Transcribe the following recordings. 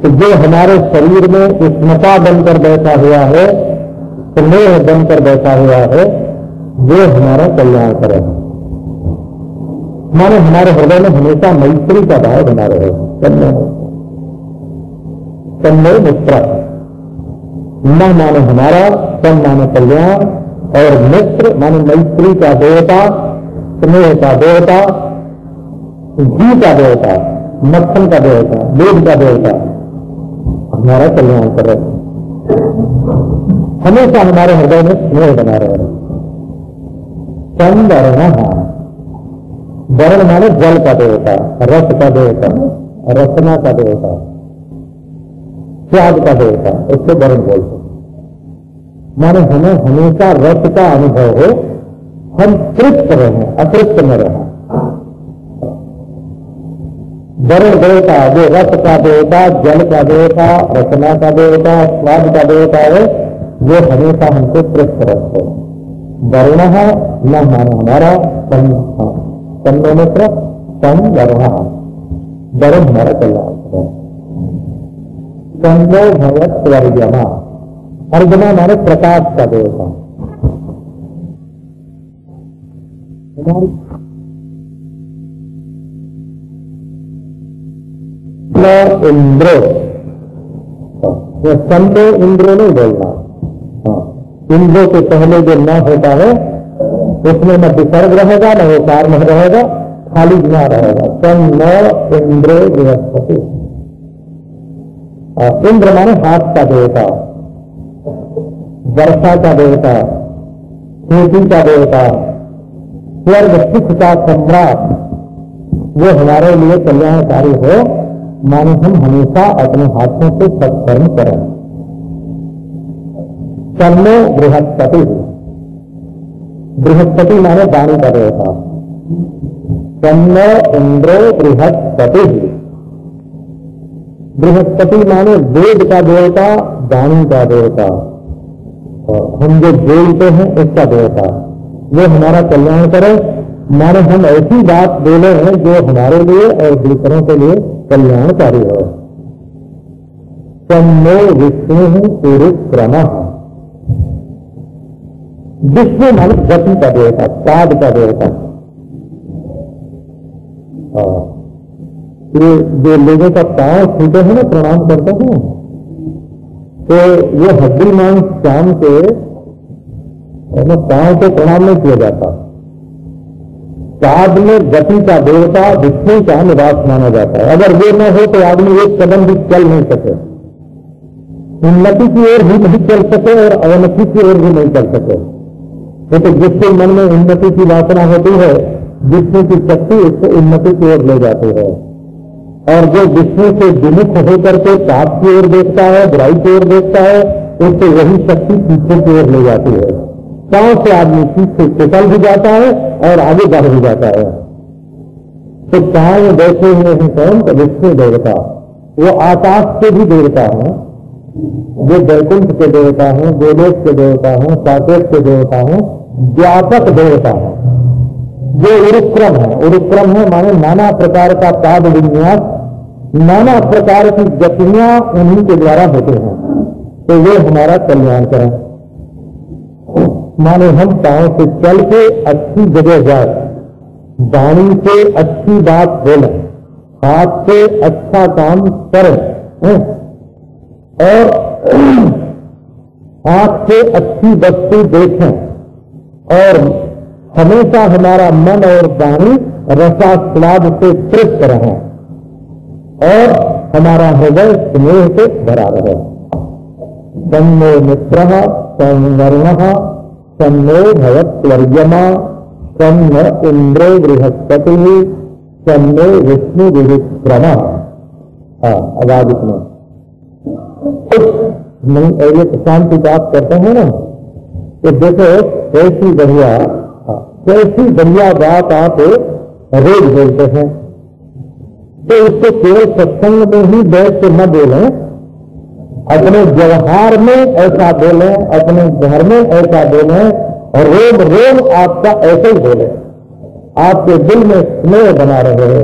तो जो हमारे शरीर में उष्णता बनकर बैठा हुआ है, स्नेह बनकर बैठा हुआ है, वो हमारा कल्याण करे। माने हमारे हृदय में हमेशा मैत्री का भाव बना रहे। तन्मय मित्र, न माने हमारा, तन माने कल्याण, और मित्र माने मैत्री का देवता, स्नेह का देवता, घी का देवता, मक्खन का देवता, दूध का देवता हमारा कल्याण कर रहे, हमेशा हमारे हृदय में स्नेह बना रहे। संवर्ण, वर्ण माने जल का देवता, रस का देवता, रचना का देवता, स्वाद का देवता, उसको वर्ण बोलते। माने हमें हमेशा रस का अनुभव हो, हम तृप्त रहे, अतृप्त न रहे। वर्ण देवता जो रस का देवता, जल का देवता, रचना का देवता, स्वाद का देवता है, वो हमेशा हमको तृप्त रखते। वर्ण न मानो हमारा, तन्नो मित्र, तन वर्ण, वर्ण हमारा कल्याण है। तन्नो भवत् अर्जुना, अर्जुना माने प्रकाश का देवता। इंद्रो, संतो इंद्रो नहीं बोलना। इंद्रो के पहले जो न होता है उसमें न विसर्ग रहेगा, न ओकार में रहेगा, खाली न रहेगा। तन्नो इंद्रो बृहस्पति। इंद्र माने हाथ का देवता, वर्षा का देवता, खेती का देवता, स्वर्ग सुख का सम्राट, वो हमारे लिए कल्याणकारी हो। मानो हम हमेशा अपने हाथों से सत्कर्म करें। तन्नो बृहस्पति, बृहस्पति माने वाणी का देवता। तन्नो इंद्रो बृहस्पति, बृहस्पति माने वेद का देवता, वाणी का देवता, हम जो बोलते हैं उसका देवता, वो हमारा कल्याण करे। माने हम ऐसी बात बोले हैं जो हमारे लिए और दूसरों के लिए कल्याणकारी हो। तन्नो विष्णु पुरुक्रम, विष्णु माने गति का देवता, पाद का देवता। ये जो लोगों का पांव छूटे हैं ना, प्रणाम करते हैं, तो ये हड्डी मांस शाम के पांव को प्रणाम नहीं किया जाता। पाद में गति का देवता विष्णु का निवास माना जाता है। अगर वो न हो तो आदमी एक कदम भी चल नहीं सके, उन्नति की ओर भी नहीं चल सके और अवनति की ओर भी नहीं चल सके। तो जिसके मन में उन्नति की वासना होती है, विष्णु की शक्ति उसको उन्नति की ओर ले जाती है। और जो विष्णु से विमुख होकर के पाप की ओर देखता है, बुराई की ओर देखता है, उससे वही शक्ति पीछे की ओर ले जाती है। पांव से आदमी पीछे फिसल भी जाता है और आगे बढ़ भी जाता है। तो पांव में बैठे हुए हैं कौन? तो विष्णु देवता, वो आकाश के भी देवता हैं, जो वैकुंठ के देवता हैं, गोलोक के देवता हैं, साकेत के देवता हैं, व्यापक देवता हैं। जो उरुक्रम है, उरुक्रम है माने नाना प्रकार का पाद विन्यास, नाना प्रकार की गतियां उन्हीं के द्वारा होते हैं। तो ये हमारा कल्याण करें। माने हम पांव से चल के अच्छी जगह जाए, वाणी से अच्छी बात बोलें, हाथ से अच्छा काम करें, और आंख से अच्छी वस्तु देखें, और हमेशा हमारा मन और वाणी रसास्वाद से तृप्त रहें, और हमारा हृदय स्नेह से भरा रहे। तन्नो मित्रः संवर्णः तन्नो भवत्वर्यमा तन्न इंद्रो बृहस्पतिः तन्नो विष्णु विविक्रमः। अब आज इतना नहीं, एक शांति बात करते हैं ना, तो देखो कैसी बढ़िया बात आप रोज बोलते हैं, तो उसको केवल सत्संग में ही बैठ के न बोलें, अपने व्यवहार में ऐसा बोलें, अपने घर में ऐसा बोलें, और रोम रोम आपका ऐसे ही बोले, आपके दिल में स्नेह बना रहे।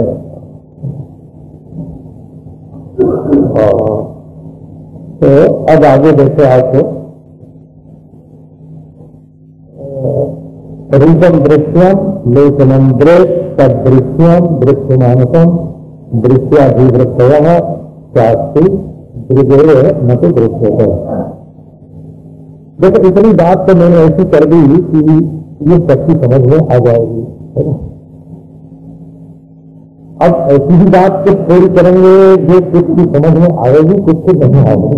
तो अब आगे देखो आपको रूपम दृश्यम लेखनम दृश्य तदृश्यम दृश्यमानसम दृश्याधिवृत्तयः शास्त्री दृगेय न तो दृश्य। देखो इतनी बात तो मैंने ऐसी कर दी कि ये सबकी समझ में आ जाएगी, है ना। अब ऐसी ही बात कुछ थोड़ी करेंगे जो कुछ की समझ में आएगी, कुछ की नहीं आएगी।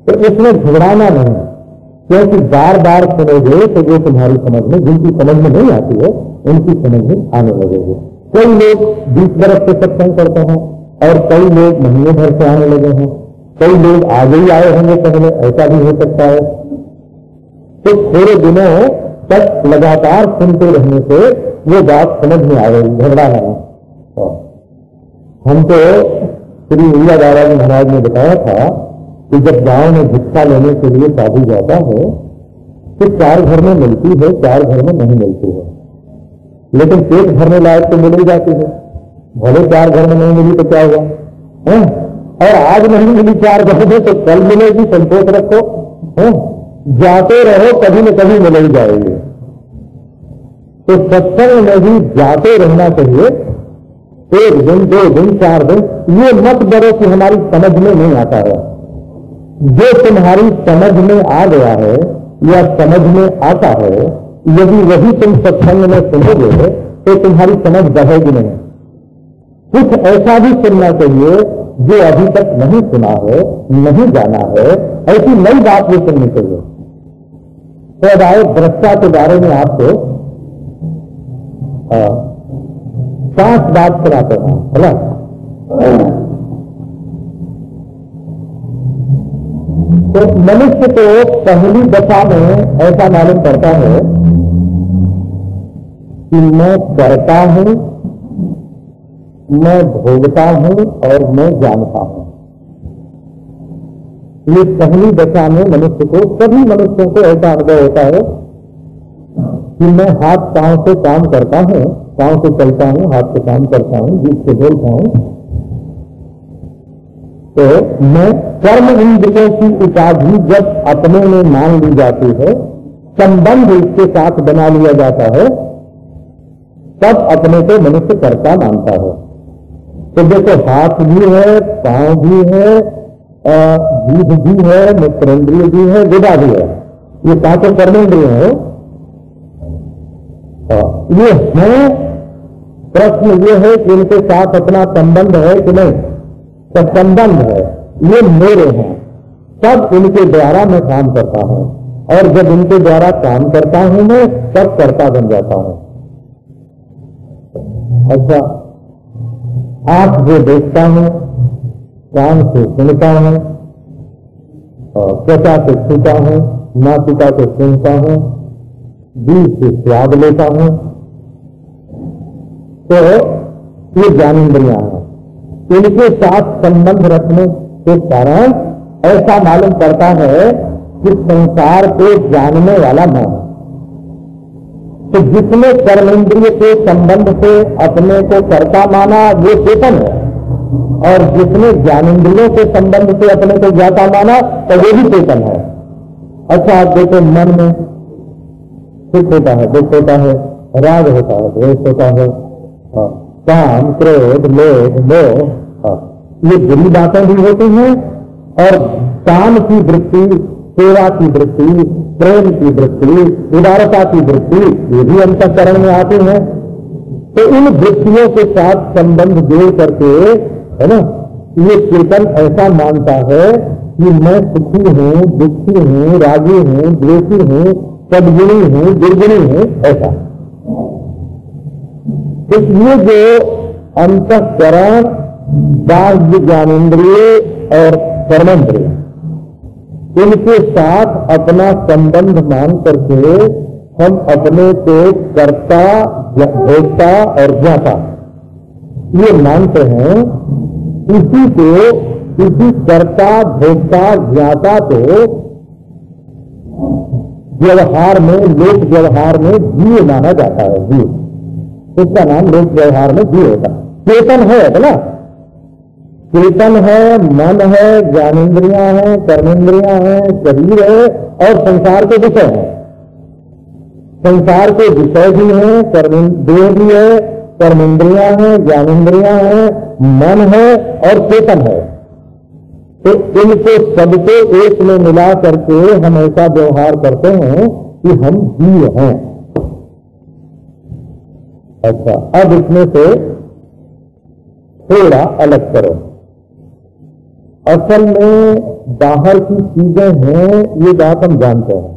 तो इसमें घबराना नहीं, क्योंकि बार बार सुनोगे तो जो तुम्हारी समझ में, जिनकी समझ में नहीं आती है उनकी समझ में आने लगेगी। कई लोग 20 बरस से सत्संग करते हैं और कई लोग महीने भर से आने लगे हैं, कई लोग आगे ही आए होंगे पहले, ऐसा भी हो सकता है। तो थोड़े दिनों तक लगातार सुनते रहने से वो बात समझ में आ गई, घबराना नहीं। हम तो श्री उड़िया दादा जी महाराज ने बताया था कि जब गांव में भिक्षा लेने के लिए साधु जाता है तो 4 घर में मिलती है, 4 घर में नहीं मिलती है, लेकिन पेट भरने लायक तो मिल ही जाती है। भले 4 घर में नहीं मिली तो क्या हुआ है? और आज नहीं मिली 4 घर में तो कल मिलेगी, संतोष रखो है? जाते रहो, कभी न कभी मिल ही जाएगी। तो सत्संग में भी जाते रहना चाहिए, 1 दिन 2 दिन 4 दिन, ये मत डरो कि हमारी समझ में नहीं आता है। जो तुम्हारी समझ में आ गया है या समझ में आता है, यदि वही तुम सत्संग में सुनोगे तो तुम्हारी समझ बढ़ेगी नहीं। कुछ ऐसा भी सुनना चाहिए जो अभी तक नहीं सुना है, नहीं जाना है, ऐसी नई बात भी सुननी चाहिए। तो अब आए दृष्टा के बारे में आपको 5 बात सुनाते हैं, है ना। तो मनुष्य को पहली दशा में ऐसा मालूम पड़ता है कि मैं करता हूं, मैं भोगता हूं और मैं जानता हूं। ये पहली दशा में मनुष्य को, सभी मनुष्यों को ऐसा अनुभव होता है कि मैं हाथ पांव से काम करता हूं, पांव से चलता हूं, हाथ से काम करता हूं, जीभ से बोलता हूं। तो मैं कर्म इंद्रियों की उपाधि जब अपने में मान ली जाती है, संबंध इसके साथ बना लिया जाता है, तब अपने को मनुष्य कर्ता मानता है। तो देखो हाथ भी है, पांव भी है, जीभ भी है, नेत्रेंद्रिय भी है, गुदा भी है, ये 5 कर्मेंद्रिय है। ये है, प्रश्न ये है कि इनके साथ अपना संबंध है कि नहीं। तो संबंध है, ये मेरे हैं, तब इनके द्वारा मैं काम करता हूं, और जब इनके द्वारा काम करता हूं मैं, तब कर्ता बन जाता हूं। अच्छा, आंख से देखता हूं, कान से सुनता हूं, त्वचा से छूता हूं, नासिका से सुनता हूं, जीभ से स्वाद लेता हूं। तो ये ज्ञानेंद्रियां हैं, इनके साथ संबंध रखने के कारण ऐसा मालूम पड़ता है कि संसार को जानने वाला मैं हूं। तो जिसने कर्मेंद्रिय के संबंध से अपने को कर्ता माना वो चेतन है, और जिसने ज्ञानेंद्रियों के संबंध से अपने को ज्ञाता माना तो वो भी चेतन है। अच्छा, आप देखो, मन में सुख होता है, दुख होता है, राग होता है, द्वेष होता है, काम, क्रोध, लोभ, मोह, ये बुरी बातें भी होती हैं, और काम की वृत्ति, सेवा की वृत्ति, प्रेम की वृत्ति, उदारता की वृत्ति, ये भी अंतःकरण में आती हैं। तो इन वृत्तियों के साथ संबंध जोड़ करके, है ना, ये कीर्तन ऐसा मानता है कि मैं सुखी हूं, दुखी हूं, रागी हूं, द्वेषी हूं, सद्गुणी हूं, दुर्गुणी हूं, ऐसा। इसलिए जो अंतःकरण, बाह्य ज्ञानेंद्रिय और कर्मेंद्रिय, इनके साथ अपना संबंध मान करके हम अपने को कर्ता, भोक्ता और ज्ञाता ये मानते हैं। इसी को, इसी कर्ता, भोक्ता, ज्ञाता को व्यवहार में, लोक व्यवहार में जीव माना जाता है। जीव उसका नाम लोक व्यवहार में जीव होता है। चेतन है बोला, चेतन है, मन है, ज्ञानेन्द्रियां हैं, कर्मेंद्रियां हैं, शरीर है और संसार के विषय है। संसार के विषय भी हैं, देह भी है, कर्मेंद्रियां हैं, ज्ञानेन्द्रियां हैं, मन है और चेतन है। तो इनको सबको एक में मिला करके हम ऐसा व्यवहार करते हैं कि हम जीव हैं। अच्छा, अब इसमें से थोड़ा अलग करो। असल में बाहर की चीजें हैं, ये बात हम जानते हैं।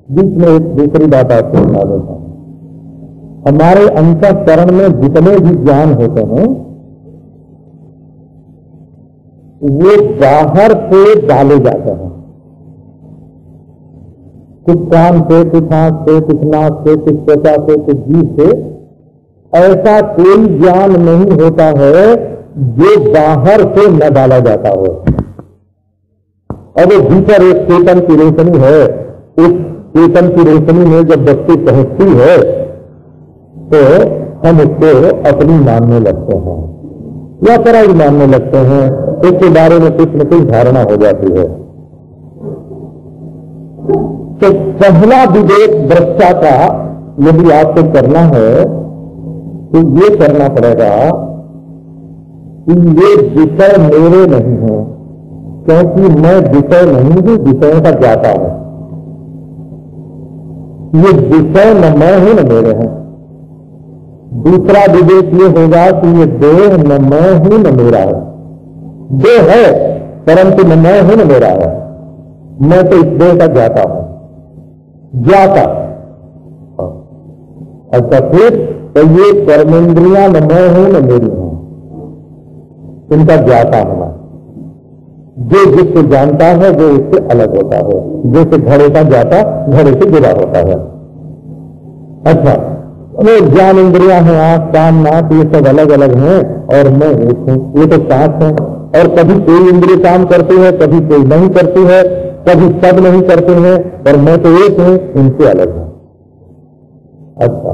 बीच में एक दूसरी बात आपको बता देता हूं। हमारे अंतःकरण में जितने भी ज्ञान होते हैं वो बाहर से डाले जाते हैं, कुछ कान से, कुछ आंख से, कुछ नाक से, कुछ त्वचा से, कुछ जीभ से। ऐसा कोई ज्ञान नहीं होता है जो बाहर से न डाला जाता हो। अब वो भीतर एक चेतन की रोशनी है, उस चेतन की रोशनी में जब वस्तु पहुंचती है तो हम उसको अपनी मानने लगते हैं या पराई मानने लगते हैं, उसके बारे में कुछ न कुछ धारणा हो जाती है। तो पहला विवेक दृष्टा का यदि आपको करना है तो ये करना पड़ेगा कि ये विषय मेरे नहीं है, क्योंकि मैं विषय नहीं हूं, विषयों का ज्ञाता हूं। ये विषय न मैं हूं न मेरे हैं। दूसरा विवेक ये होगा कि ये देह न मैं हूं न मेरा है। देह है परंतु न मैं हूं न मेरा है। मैं तो इस देह का ज्ञाता हूं, ज्ञाता। अच्छा, फिर तो ये कर्मेंद्रियां न मैं हूं न मेरी हूं, इनका ज्ञाता होना। जो जिसको जानता है वो इससे अलग होता है, जैसे घड़े का ज्ञाता घड़े से जुड़ा होता है। अच्छा, वो ज्ञान इंद्रियां हैं, आंख कान नाक, ये सब अलग अलग हैं और मैं एक हूं। ये तो साथ है और कभी कोई इंद्रिय काम करती है, कभी कोई नहीं करती है, कभी सब नहीं करते हैं, और मैं तो एक हूं, इनसे अलग है। अच्छा,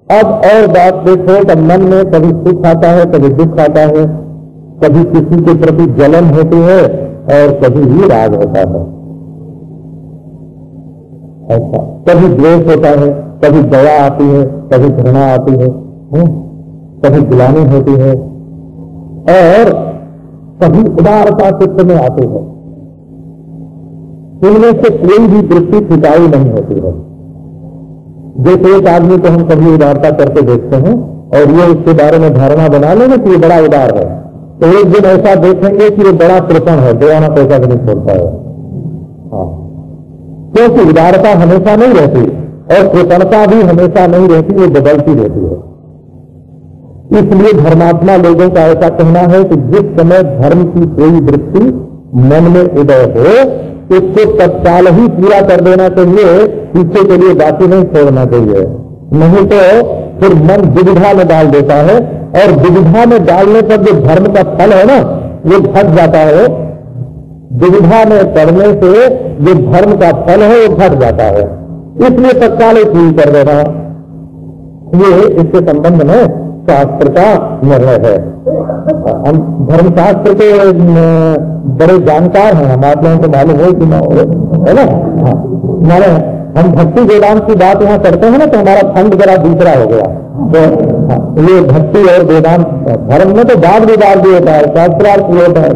अब और बात देखो तो मन में कभी सुख आता है, कभी दुख आता है, कभी किसी के प्रति जलन होती है और कभी ही राग होता है। ऐसा कभी द्वेष होता है, कभी दया आती है, कभी घृणा आती है, कभी गिलानी होती है और कभी उदारता चित्त में आती है। इनमें से कोई भी दृष्टि टिकाऊ नहीं होती है। जैसे एक आदमी को हम कभी उदारता करके देखते हैं और ये उसके बारे में धारणा बना लेंगे कि ये बड़ा उदार है, तो एक दिन ऐसा देखेंगे कि ये बड़ा कृपण है, दयाना पैसा भी नहीं छोड़ता है। हाँ, क्योंकि उदारता हमेशा नहीं रहती और कृपणता भी हमेशा नहीं रहती, वो बदलती रहती है। इसलिए धर्मात्मा लोगों का ऐसा कहना है कि जिस समय धर्म की कोई वृत्ति मन में उदय हो उसको तत्काल ही पूरा कर देना चाहिए, पीछे के लिए बाकी नहीं छोड़ना चाहिए। नहीं तो फिर मन दुविधा में डाल देता है और दुविधा में डालने पर जो धर्म का फल है ना वो घट जाता है। दुविधा में पड़ने से जो धर्म का फल है वो घट जाता है, इसलिए तत्काल पूरी कर देना। ये इसके संबंध में शास्त्र का निर्णय है। हम धर्मशास्त्र के बड़े जानकार हैं, हम आप लोगों को मालूम हो कि ना हो, है ना। हमारे हम भक्ति वेदांत की बात यहाँ करते हैं ना तो हमारा फंड जरा दूसरा हो गया। तो ये भक्ति और वेदांत धर्म में तो वाद विवाद भी होता है, शास्त्रार्थ भी होता है,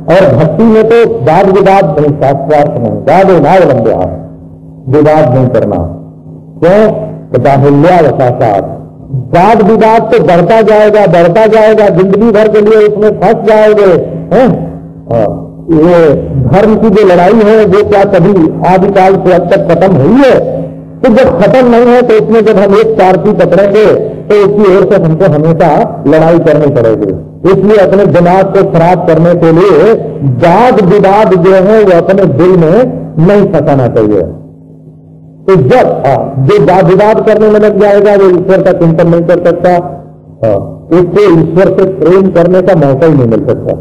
और भक्ति में तो वाद विवाद नहीं, शास्त्रार्थ नहीं, वाद विवाद विवाद नहीं करना। क्यों? बाहुल्यावकाशात वाद विवाद तो बढ़ता जाएगा बढ़ता जाएगा, जिंदगी भर के लिए उसमें फंस जाएंगे। ये धर्म की जो लड़ाई है वो क्या कभी आदिकाल से अब तक खत्म हुई है? तो जब खत्म नहीं है तो उसमें जब हम एक पार्टी पकड़ेंगे तो उसकी ओर से हमको हमेशा लड़ाई करनी पड़ेगी। इसलिए अपने दिमाग को खराब करने के लिए वाद विवाद जो है वो अपने दिल में नहीं फंसाना चाहिए। तो जब जो वाद विवाद करने में लग जाएगा वो ईश्वर का चिंतन नहीं कर सकता, उसको ईश्वर से प्रेम करने का मौका ही नहीं मिल सकता।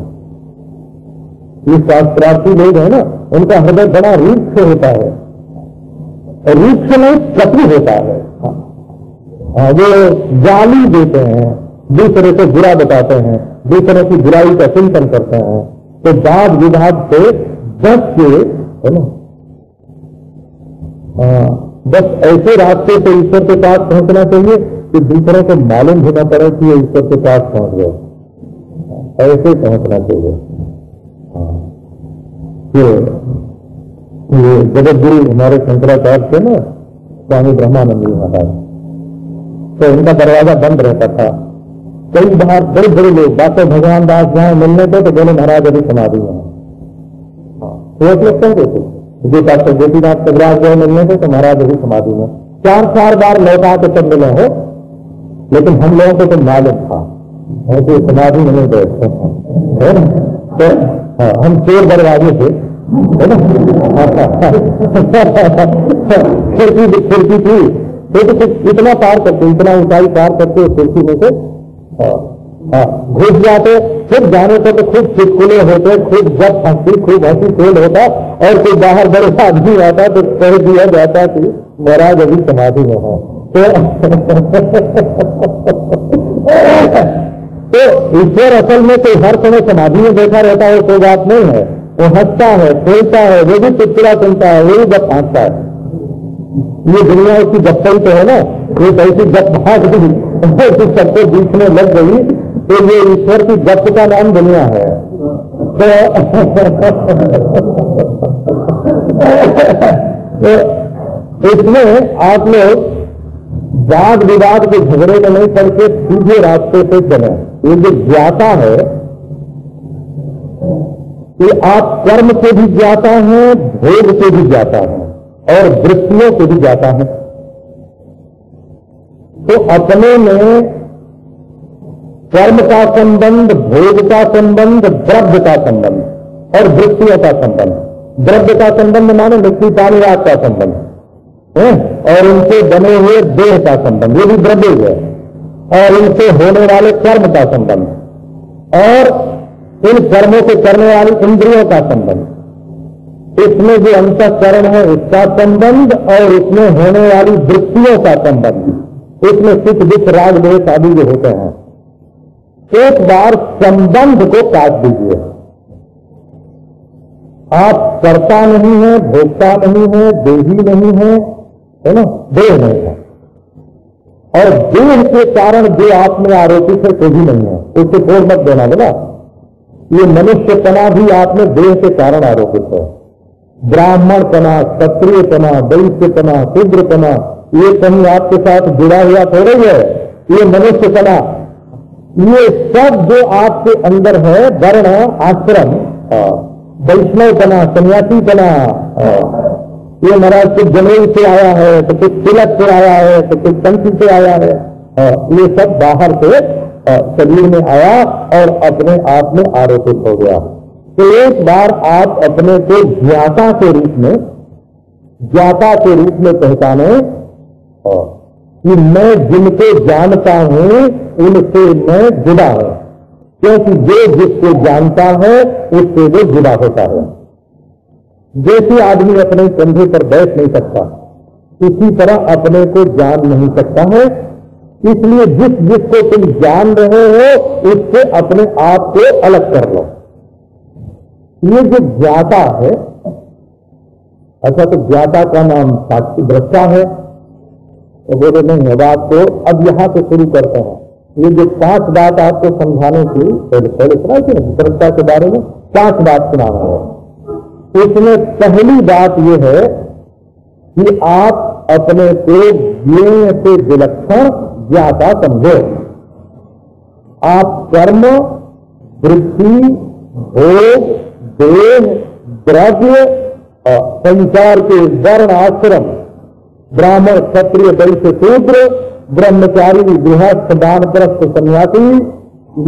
ये शास्त्रार्थी लोग हैं ना, उनका हृदय बड़ा रूक्ष होता है, रूक्ष नहीं कटु होता है। वो गाली देते हैं, दूसरे को बुरा बताते हैं, दूसरे की बुराई का चिंतन करते हैं, तो वाद विवाद से बच के, है ना, बस ऐसे रास्ते से ईश्वर के पास पहुंचना चाहिए कि दूसरों को मालूम होना पड़े कि ये ईश्वर के पास पहुंच गए, ऐसे पहुंचना चाहिए। ये जगत गुरु हमारे शंकराचार्य थे ना, स्वामी ब्रह्मानंद जी महाराज, तो इनका दरवाजा बंद रहता था। कई बार बड़े बड़े लोग बातें भगवान दास जहां मिलने थे तो बोले महाराज अभी समाधि में। सोच लगता है जो गोपीनाथ कबराज जो मिलने थे तो महाराज अभी समाधि में। 4 बार लौटा के सब मिले हो, लेकिन हम लोगों को तो मालूम था ऐसे समाधि में नहीं बैठते, है ना। तो हम चोर दरवाजे थे, है ना, खिड़की थी, तो इतना पार करते, इतना ऊंचाई पार करते खिड़की में से घुस जाते, फिर जाने को तो खूब चुटकुले होते, खूब जब हंसी, खूब हंसी खेल होता, और कोई बाहर बड़े आदमी आता तो कह दिया जाता कि महाराज अभी समाधि में है। तो ईश्वर असल में कोई हर समय समाधि में बैठा रहता है कोई बात नहीं है, वो हंसता है, खेलता है, वो भी चुटकुला सुनता है, वो भी जब हंसता है। ये दुनिया उसकी गप्पई तो है ना, एक ऐसी गप भाग गई सबको बीच में लग गई, तो ये ईश्वर की गप का नाम दुनिया है। तो इसमें आप लोग वाद विवाद के झगड़े में नहीं पड़ के सीधे रास्ते से चले। ये जो ज्ञाता है, ये आप कर्म से भी ज्ञाता हैं, भोग से भी ज्ञाता हैं, और वृत्तियों से भी ज्ञाता है। तो अपने में कर्म का संबंध, भोग का संबंध, द्रव्य का संबंध और वृत्तियों का संबंध। द्रव्य का संबंध माने मिट्टी पानी आग का संबंध है, और उनसे बने हुए देह का संबंध, ये भी द्रव्य है, और इनसे होने वाले कर्म का संबंध, और इन कर्मों से करने वाली इंद्रियों का संबंध। इसमें जो अंतःकरण है उसका संबंध, और इसमें होने वाली वृत्तियों का संबंध, इसमें सुख दुख राग द्वेष आदि जो होते हैं। एक बार संबंध को काट दीजिए। आप कर्ता नहीं है, भोक्ता नहीं है, देही नहीं है ना, देह नहीं है, और देह के कारण जो आप में आरोपित है कोई भी नहीं है, उससे छोड़ मत देना बोला। ये मनुष्यपना भी आप में देह के कारण आरोपित है। ब्राह्मणपना, क्षत्रियपना, वैश्यपना, शूद्रपना, ये कहीं आपके साथ जुड़ा हुआ थोड़ा ही है। ये मनुष्यपना, ये सब जो आपके अंदर है, वर्ण, आश्रम, वैष्णवपना, सन्यासीपना, ये महाराज कुछ जनेऊ से आया है, तो कुछ तिलक से आया है, तो कुछ पंक्ति से आया है, ये सब बाहर से शरीर में आया और अपने आप में आरोपित हो गया। तो एक बार आप अपने को ज्ञाता के रूप में पहचाने कि मैं जिनको जानता हूं उनसे मैं जुड़ा हूं, क्योंकि जो जिसको जानता है उससे वो जुड़ा होता है। जैसे आदमी अपने कंधे पर बैठ नहीं सकता, इसी तरह अपने को जान नहीं सकता है। इसलिए जिसको तुम जान रहे हो उससे अपने आप को अलग कर लो। ये जो ज्ञाता है, अच्छा तो ज्ञाता का नाम साक्षी दृष्टा है, तो बोले नहीं है बात को अब यहां से शुरू करते हैं। ये जो 5 बात आपको समझाने की पहले सुना कि दृष्टा के बारे में 5 बात सुनाना है। इसमें पहली बात यह है कि आप अपने को ज्ञेय से विलक्षण ज्ञाता समझो। आप कर्म, वृत्ति, भोग, देह, द्रव्य, संसार के वर्ण आश्रम, ब्राह्मण, क्षत्रिय, वैश्य, शूद्र, ब्रह्मचारी, गृहस्थ, वानप्रस्थ, सन्यासी,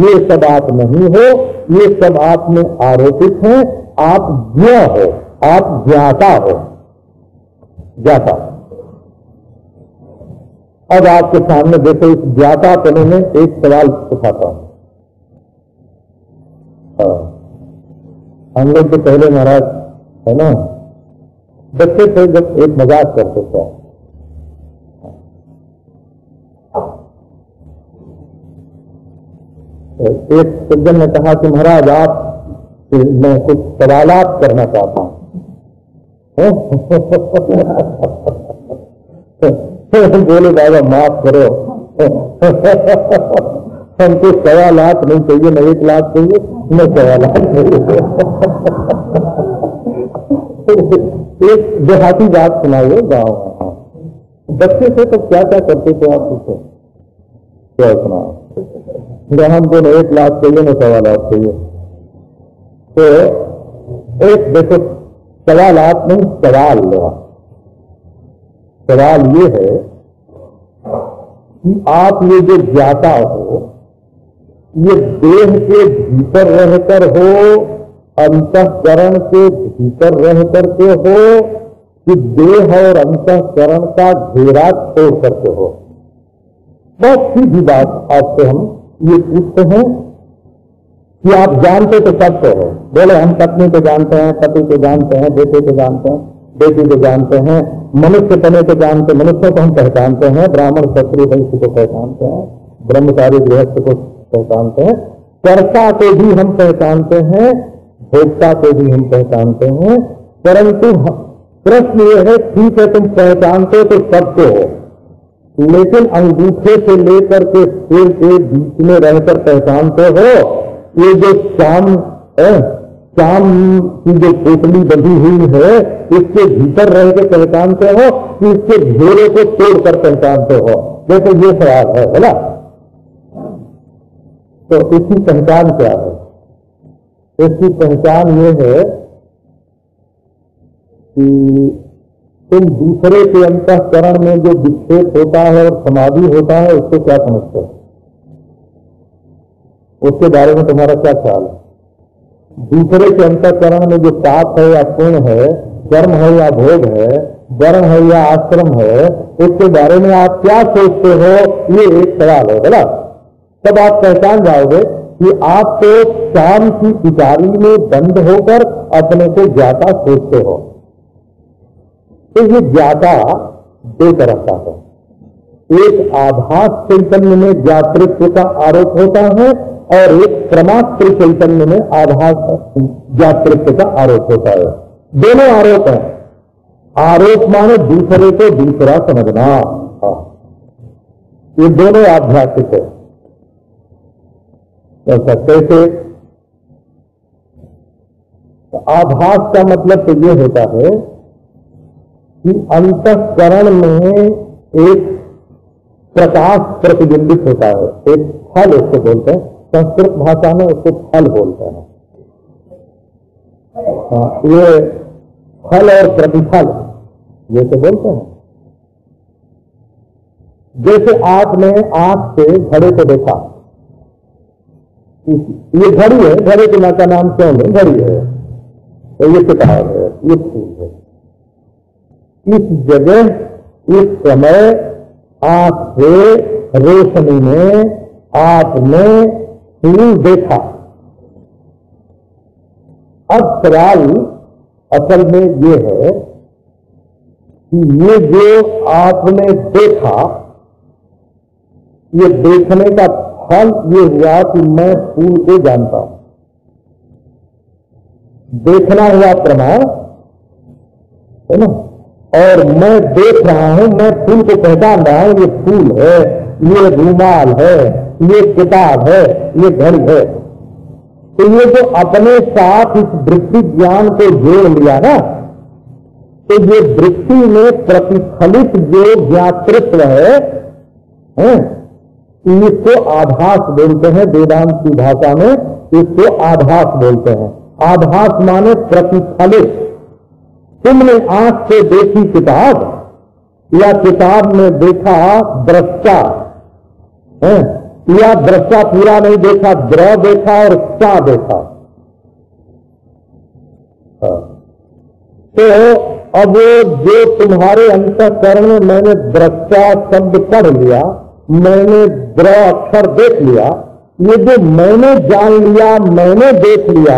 ये सब आप नहीं हो, ये सब आप में आरोपित हैं। आप ज्ञ हो, आप ज्ञाता हो, ज्ञाता। अब आपके सामने देखो, इस ज्ञातापने में एक सवाल उठाता हूं। हम लोग तो पहले महाराज है ना, बच्चे थे जब एक मजाक करते थे, एक सज्जन ने कहा कि महाराज आप मैं कुछ सवालात करना चाहता हूँ। बोले बाबा माफ करो, हमको सवालात नहीं चाहिए, न 1 लाख चाहिए न सवालात चाहिए। एक देहाती बात सुनाइए गाँव में। बच्चे से तो क्या क्या करते थे आप पूछो, क्या सुना? हमको न 1 लाख चाहिए न सवालात चाहिए। तो एक देखो सवालात नहीं, सवाल लेवा। सवाल ये है कि आप ये जो ज्ञाता हो, ये देह के भीतर रहकर हो, अंतःकरण के भीतर रहकर के हो, कि देह और अंतःकरण का घेरा छोड़ करके हो। बहुत सीधी बात आपसे हम ये पूछते हैं कि आप जानते तो सबको हो। बोले हम पत्नी को जानते हैं, पति को जानते हैं, बेटे को जानते हैं, बेटी को जानते हैं, मनुष्य पने को जानते हैं, मनुष्यों को हम पहचानते हैं, ब्राह्मण क्षत्रिय वैश्य को पहचानते हैं, ब्रह्मचारी गृहस्थ को पहचानते हैं, कर्ता को भी हम पहचानते हैं, भोक्ता को भी हम पहचानते हैं। परंतु प्रश्न ये है, ठीक है तुम पहचानते हो तो सबको हो, लेकिन अंगूठे से लेकर के सिर के बीच में रहकर पहचानते हो। ये जो चाम की जो पोटली बंधी हुई है, इसके भीतर रह के पहचानते हो कि इसके घेरे को तोड़कर पहचानते हो? देखो ये सवाल है बोला। तो इसकी पहचान क्या है? इसकी पहचान ये है कि तुम दूसरे के अंतःकरण में जो विक्षेप होता है और समाधि होता है, उसको क्या समझते हो? उसके बारे में तुम्हारा क्या ख्याल है? दूसरे के अंतःकरण में जो पाप है या पुण्य है, कर्म है या भोग है, वर्ण है या आश्रम है, उसके बारे में आप क्या सोचते हो? ये एक सवाल है बोला। तब आप पहचान जाओगे कि आप तो शाम की पिटारी में बंद होकर अपने को ज्ञाता सोचते हो। तो ये ज्ञाता दो तरह का है। एक आभास चैतन्य में ज्ञातृत्व का आरोप होता है और एक प्रमात्र चैतन्य में आभास ज्ञातृत्व का आरोप होता है। दोनों आरोप हैं। आरोप माने दूसरे को दूसरा समझना, ये दोनों आध्यात्मिक है। ऐसा कैसे? तो आभास का मतलब तो ये होता है कि अंतःकरण में एक प्रकाश प्रतिबिंबित होता है, एक फल उसको बोलते हैं, संस्कृत भाषा में उसको फल बोलते हैं। ये फल और प्रतिफल ये तो बोलते हैं। जैसे आपने आंख से घड़े को देखा, ये घड़ी है, घड़े के ना का नाम क्यों नहीं? घड़ी है, तो ये किताब है, ये फूल है। इस जगह इस समय आंख से रोशनी में आपने फूल देखा। अब सवाल असल में ये है कि ये जो आपने देखा, ये देखने का फल ये हुआ कि मैं फूल को जानता हूं। देखना हुआ प्रमाण है ना, और मैं देख रहा हूं, मैं फूल को पहचान रहा हूं, ये फूल है, ये रूमाल है, ये किताब है, ये घड़ी है। तो ये जो अपने साथ इस वृत्ति ज्ञान को जोड़ लिया ना, तो ये वृत्ति में प्रतिफलित जो ज्ञातृत्व है, इसको आभास बोलते हैं। वेदांत की भाषा में इसको आभास बोलते हैं। आभास माने प्रतिफलित। तुमने आंख से देखी किताब या किताब में देखा दृष्टा, या दृष्टा पूरा नहीं देखा, द्र देखा और चा देखा। तो अब जो तुम्हारे अंतःकरण में मैंने दृष्टा शब्द पढ़ लिया, मैंने द्र अक्षर देख लिया, ये जो मैंने जान लिया, मैंने देख लिया,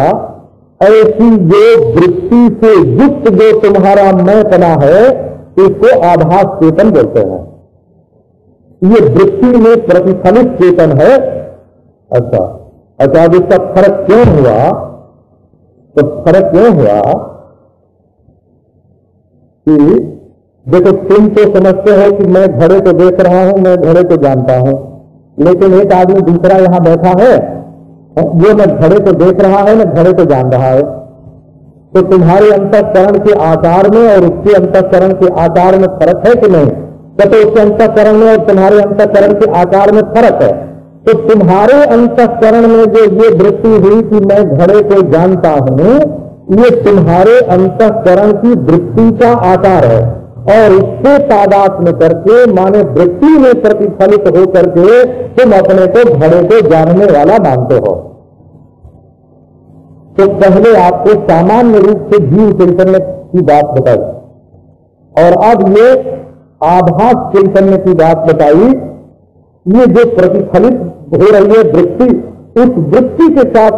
ऐसी जो वृत्ति से युक्त जो तुम्हारा मैं बना है, इसको आभास चेतन बोलते हैं। ये वृत्ति में प्रतिफलित चेतन है। अच्छा, अच्छा, अब इसका फर्क क्यों हुआ? तो फर्क क्यों हुआ कि देखो, तुम तो समझते हो कि मैं घड़े को देख रहा हूं, मैं घड़े को जानता हूं, लेकिन एक आदमी दूसरा यहां बैठा है, वो न घड़े को देख रहा है न घड़े को जान रहा है। तो तुम्हारे अंतःकरण के आकार में और उसके अंतःकरण के आकार में फर्क है कि नहीं? तो उसके अंतःकरण में और तुम्हारे अंतःकरण के आकार में फर्क है। तो तुम्हारे अंतःकरण में जो ये वृत्ति हुई कि मैं घड़े को जानता हूं, ये तुम्हारे अंतःकरण की वृत्ति का आकार है, और उससे तादात्म्य करके माने वृत्ति में प्रतिफलित हो करके तुम अपने को घड़े को जानने वाला मानते हो। तो पहले आपको सामान्य रूप से जीव चैतन्य की बात बताई, और अब ये आभास चैतन्य की बात बताई। ये जो प्रतिफलित हो रही है वृत्ति, उस वृत्ति के साथ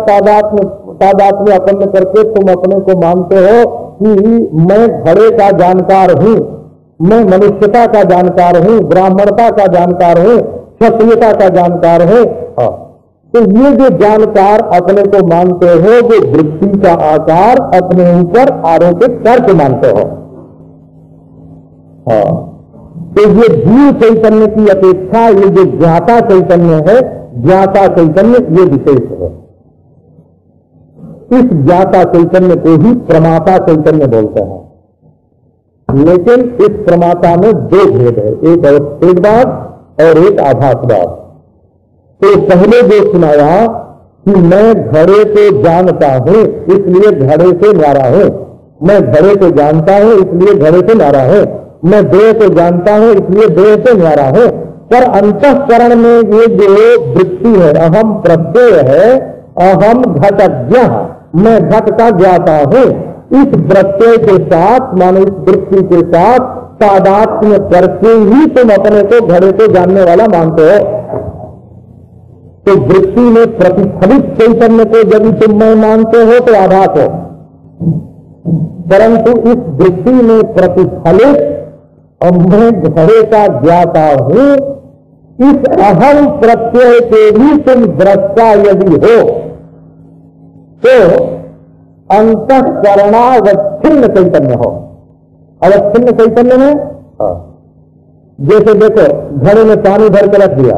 तादात्म्य अपन्न करके तुम अपने को मानते हो कि मैं घड़े का जानकार हूं, मैं मनुष्यता का जानकार हूं, ब्राह्मणता का जानकार हूं, क्षत्रियता का जानकार हूं। तो ये जो जानकार अपने को मानते हो, वो वृत्ति का आकार अपने ऊपर आरोपित करके मानते हो। तो ये जीव चैतन्य की अपेक्षा ये जो ज्ञाता चैतन्य है, ज्ञाता चैतन्य ये विशेष है। इस ज्ञाता चैतन्य को ही प्रमाता चैतन्य बोलते हैं। लेकिन इस प्रमाता में दो भेद है, एक अवस्थेदवाद और एक आभासवाद। तो पहले जो सुनाया कि मैं घड़े को जानता हूं इसलिए घड़े से न्यारा हूं, मैं घड़े को जानता हूं इसलिए घड़े से न्यारा हूं, मैं देह को जानता हूं इसलिए देह से न्यारा हूं। पर अंतःकरण में ये जो वृत्ति है, अहम प्रत्यय है, अहम घटज्ञ, मैं घट का ज्ञाता हूं, इस प्रत्यय के साथ माने इस वृत्ति के साथ तादात्म्य करके ही तुम अपने को घड़े को जानने वाला मानते हो। तो वृत्ति में प्रतिफलित चैतन्य को यदि तुम मैं मानते हो तो आभास हो, परंतु इस वृत्ति में प्रतिफलित और मैं घड़े का ज्ञाता हूं, इस अहम प्रत्यय के भी तुम दृष्टा यदि हो तो अंतःकरणावच्छिन्न चैतन्य हो। अवच्छिन्न चैतन्य में जैसे देखो, घड़े में पानी भर के रख दिया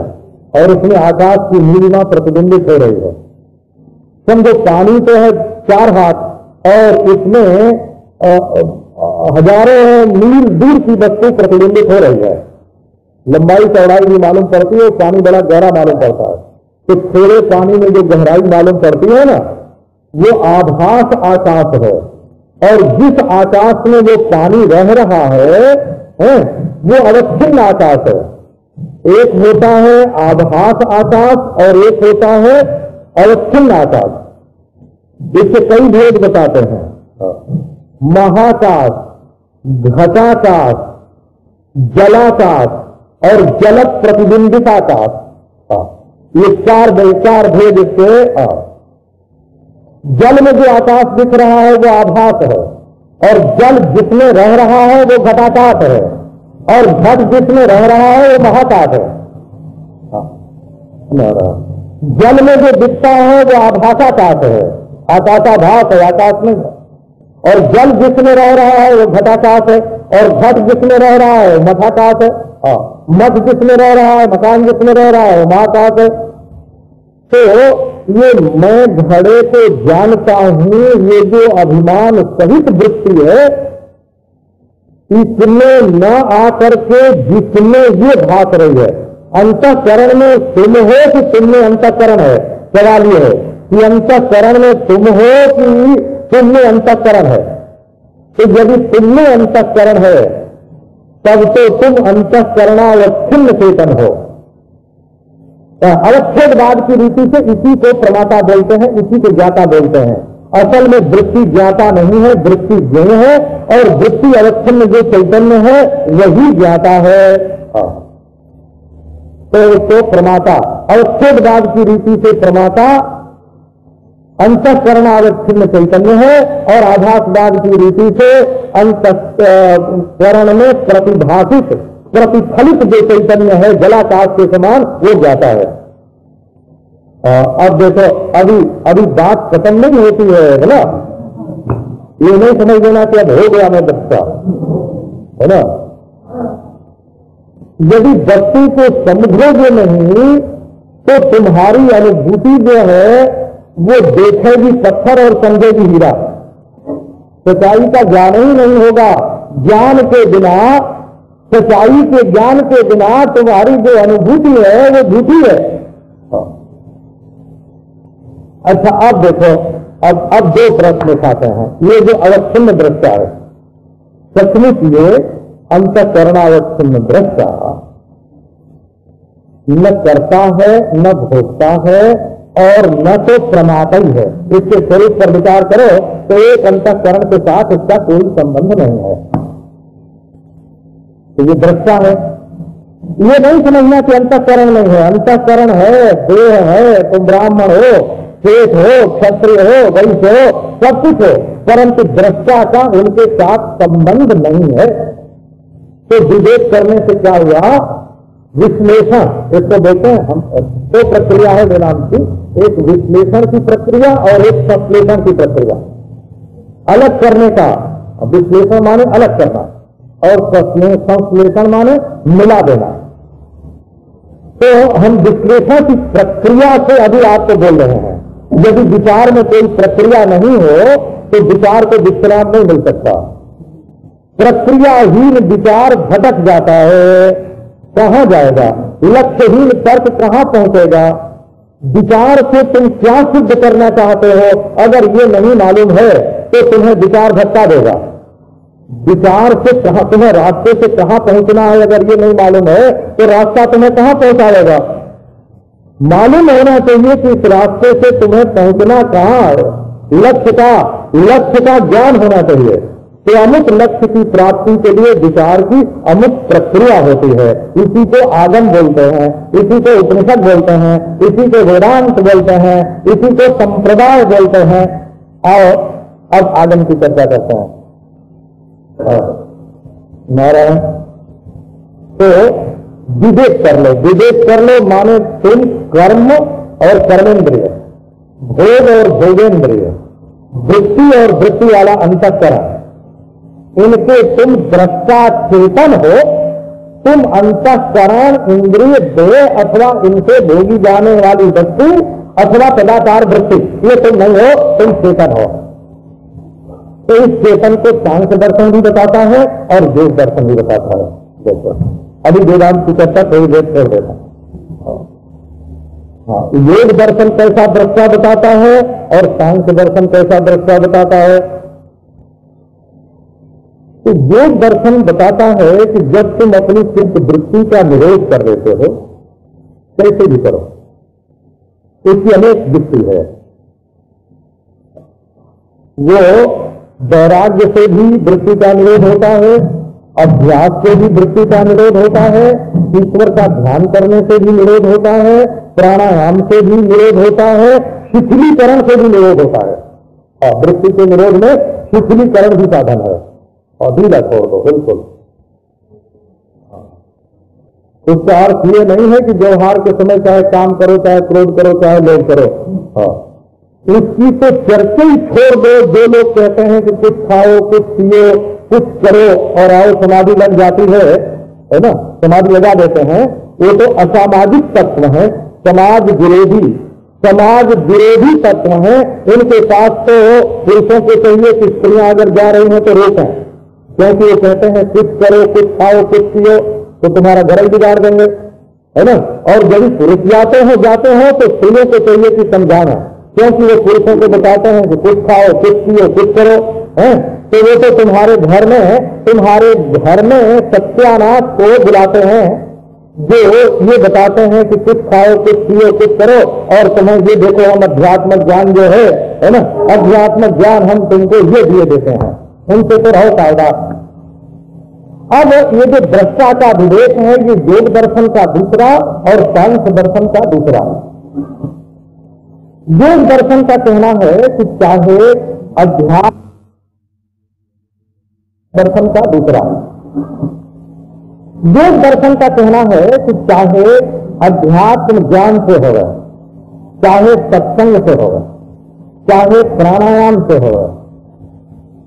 और उसमें आकाश की नीलिमा प्रतिबिंबित हो रही है। समझो पानी तो है 4 हाथ और उसमें हजारों मील दूर की वस्तु प्रतिबिंबित हो रही है। लंबाई चौड़ाई भी मालूम पड़ती है, पानी बड़ा गहरा मालूम पड़ता है। तो थोड़े पानी में जो गहराई मालूम पड़ती है ना, वो आभास आकाश है, और जिस आकाश में वो पानी रह रहा है वो अवच्छिन्न आकाश है। एक होता है आभास आकाश और एक होता है अवच्छिन्न आकाश। इससे कई भेद बताते हैं, महाकाश, घटाकाश, जलाकाश और जलत प्रतिबिंबित आकाश। ये चार भेद इसके। जल में जो आकाश दिख रहा है वो आभास है, और जल जिसमें रह रहा है वो घटाकाश है, और घट जिसमें रह रहा है वो महाकाश है। जल में जो दिखता है वो आभासाकाश है, आकाशाभास है, आकाश में। और जल जिसमें रह रहा है वो घटाकाश है, और घट जिसमें रह रहा है मठाकाश है, मठ जिसमें रह रहा है, मकान जिसमें रह रहा है वो महाकाश है। तो ये मैं घड़े को जानता हूं, ये जो अभिमान सहित वृत्ति है, इसमें न आकर के जिसमें ये भाग रही है, अंतःकरण में तुम हो कि तुम में अंतःकरण है। सवाल ये है कि अंतःकरण में तुम हो कि तुम में अंतःकरण है। तो यदि तुम में अंतःकरण है तब तो तुम अंतःकरणावच्छिन्न चेतन हो। अवच्छेदवाद की रीति से इसी को प्रमाता बोलते हैं, इसी को ज्ञाता बोलते हैं। असल में वृत्ति ज्ञाता नहीं है, वृत्ति ज्ञेय है, और वृत्ति अवच्छिन्न जो चैतन्य है वही ज्ञाता है। तो उसको प्रमाता, अवच्छेदवाद की रीति से प्रमाता अंतःकरणावच्छिन्न चैतन्य है, और आभासवाद की रीति से अंतःकरण में प्रतिभाषित प्रतिफलित जो चैतन्य है जलाकाश के समान वो जाता है। अब देखो, अभी अभी बात खत्म नहीं होती है बोला, ये नहीं समझ लेना कि अब हो गया मैं दृष्टा, है ना। यदि वस्तु को समझोगे नहीं तो तुम्हारी अनुभूति जो है वो देखेगी पत्थर और समझेगी हीरा। सच्चाई का ज्ञान ही नहीं होगा। ज्ञान के बिना, सच्चाई के ज्ञान के बिना तुम्हारी जो अनुभूति है वो झूठी है। अच्छा, अब देखो, अब दो प्रश्न उठाते हैं। ये जो अवच्छिन्न दृष्टा है, सचमुच ये अंतःकरणावच्छिन्न दृष्टा न करता है, न भोगता है, और न तो प्रमाता ही है। इसके स्वरूप पर विचार करो तो एक अंतःकरण के साथ इसका कोई संबंध नहीं है। तो ये दृष्टा है। ये नहीं समझना कि अंतःकरण नहीं है। अंतःकरण है, देह है, तुम ब्राह्मण हो, श्वेत हो, क्षत्रिय हो, वैश्य हो, सब कुछ हो, परंतु दृष्टा का उनके साथ संबंध नहीं है। तो विवेक करने से क्या हुआ? विश्लेषण, इसको बोलते हैं हम। दो प्रक्रिया है वेदांत की, एक विश्लेषण की प्रक्रिया और एक संश्लेषण की प्रक्रिया। अलग करने का, विश्लेषण माने अलग करना, और संश्लेषण माने मिला देना। तो हम विश्लेषण की प्रक्रिया से अभी आपको बोल रहे हैं। यदि विचार में कोई प्रक्रिया नहीं हो तो विचार को विश्राम नहीं मिल सकता। प्रक्रियाहीन विचार भटक जाता है, कहां जाएगा? लक्ष्यहीन तर्क कहां पहुंचेगा? विचार से तुम क्या सिद्ध करना चाहते हो, अगर ये नहीं मालूम है तो तुम्हें विचार धक्का देगा। विचार से कहां, तुम्हें रास्ते से कहां पहुंचना है, अगर ये नहीं मालूम है तो रास्ता तुम्हें कहां पहुंचाएगा? मालूम होना चाहिए कि इस रास्ते से तुम्हें पहुंचना कहां है। लक्ष्य का ज्ञान होना चाहिए। तो अमुक लक्ष्य की प्राप्ति के लिए विचार की अमुक प्रक्रिया होती है। इसी को आगम बोलते हैं, इसी को उपनिषद बोलते हैं, इसी को वेदांत बोलते हैं, इसी को संप्रदाय बोलते हैं। और अब आगम की चर्चा करते हैं। नारायण, तो विवेक कर लो। विवेक कर लो माने तुम कर्म और कर्मेंद्रिय, भोग और भोगेंद्रिय, वृत्ति और वृत्ति वाला अंतःकरण, इनके तुम दृष्टा चेतन हो। तुम अंतःकरण, इंद्रिय, देह अथवा इनसे भोगी जाने वाली वस्तु अथवा तदाकार वृत्ति, ये तुम नहीं हो, तुम चेतन हो। तो इस चेतन को सांख्य दर्शन भी बताता है और योग दर्शन भी बताता है। देखो, अभी वेदांत की चर्चा थोड़ी देर छोड़ देता। हाँ, योग दर्शन कैसा दृष्टा बताता है और सांख्य दर्शन कैसा दृष्टा बताता है। तो योग दर्शन बताता है कि जब तुम अपनी चित्त वृत्ति का निरोध कर देते हो, कैसे भी करो, इसकी अनेक युक्ति है। वो वैराग्य से भी वृत्ति का निरोध होता है, अभ्यास से भी वृत्ति का निरोध होता है, ईश्वर का ध्यान करने से भी निरोध होता है, प्राणायाम से भी निरोध होता है, शिथिलीकरण से भी निरोध होता है। और वृत्ति के निरोध में शिथिलीकरण भी साधन है। और ढीला छोड़ दो, बिल्कुल। उसका अर्थ ये नहीं है कि व्यवहार के समय चाहे काम करो, चाहे क्रोध करो, चाहे लोभ करो। हाँ, इसकी तो चर्चा ही छोड़ दो। जो लोग कहते हैं कि कुछ खाओ, कुछ पियो, कुछ करो और आओ समाधि लग जाती है ना, समाधि लगा देते हैं, वो तो असामाजिक तत्व है, समाज विरोधी तत्व है। इनके साथ तो पुरुषों को चाहिए कि स्त्रियां अगर जा रही हैं तो रोकें, क्योंकि वो कहते हैं कुछ करो, कुछ खाओ, कुछ पियो तो तुम्हारा घर ही बिगाड़ देंगे, है ना। और जब पुरुष जाते हो तो स्त्रियों को चाहिए कि समझाना, क्योंकि वो पुरुषों को बताते हैं कि कुछ खाओ, कुछ पियो, कुछ करो, है। तो वो तो तुम्हारे घर में सत्यानाश को बुलाते हैं, जो ये बताते हैं कि कुछ खाओ, कुछ पियो, कुछ करो, और तुम्हें ये देखो हम अध्यात्मक ज्ञान जो है ना, अध्यात्मक ज्ञान हम तुमको ये दिए देते हैं, उनसे तो रहो सावधान। अब ये जो दृष्टा का विवेक है, ये योग दर्शन का दूसरा और सांख्य दर्शन का दूसरा। योग दर्शन का कहना है कि चाहे अध्यात्म दर्शन का दूसरा, योग दर्शन का कहना है कि चाहे अध्यात्म ज्ञान से हो, चाहे सत्संग से हो, चाहे प्राणायाम से हो,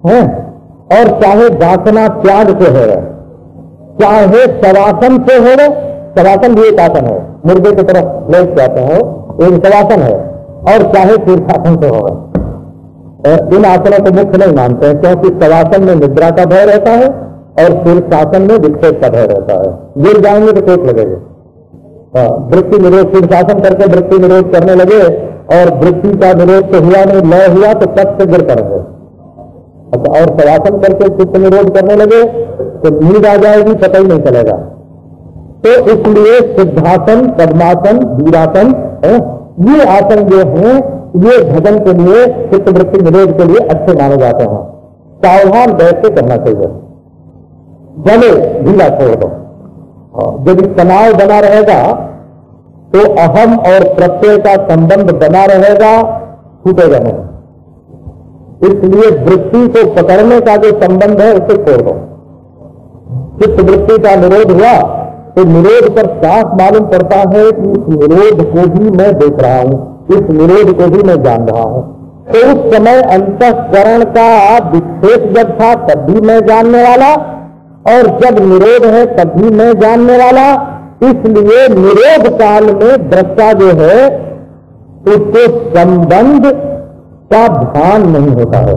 हैं, और चाहे वासना त्याग से हो, चाहे शवासन से हो, शवासन भी एक आसन है, मुर्गे की तरफ लेट जाते हो, एक शवासन है, और चाहे शीर्षासन से हो। इन आसनों को मुख्य नहीं मानते हैं, क्योंकि शवासन में निद्रा का भय रहता है और शीर्षासन में विक्षेप का भय रहता है। गिर जाएंगे तो चोट लगेगी। वृत्ति निरोध, शीर्षासन करके वृत्ति निरोध करने लगे और वृत्ति का निरोध तो हुआ नहीं, लय हुआ तो तट से गिर पड़ेंगे। अच्छा, और शवासन करके चित्त निरोध करने लगे तो नींद आ जाएगी, पता ही नहीं चलेगा। तो इसलिए सिद्धासन, पद्मासन, वीरासन, ये आसन जो हैं ये भजन के लिए, चित्तवृत्ति निरोध के लिए अच्छे माने जाते हैं। सावधान बैठ के करना चाहिए, भले ढीला छोड़ दो। यदि तनाव बना रहेगा तो अहम और प्रत्यय का संबंध बना रहेगा, छूटेगा नहीं। इसलिए वृत्ति को पकड़ने का जो संबंध है उसे छोड़ दो। चित्तवृत्ति का निरोध हुआ तो निरोध पर साफ मालूम पड़ता है कि इस निरोध को भी मैं देख रहा हूं, इस निरोध को भी मैं जान रहा हूं। तो उस समय अंतःकरण का विक्षेप जब था तब भी मैं जानने वाला, और जब निरोध है तब भी मैं जानने वाला। इसलिए निरोध काल में दृष्टा जो है उसको संबंध का भान नहीं होता है।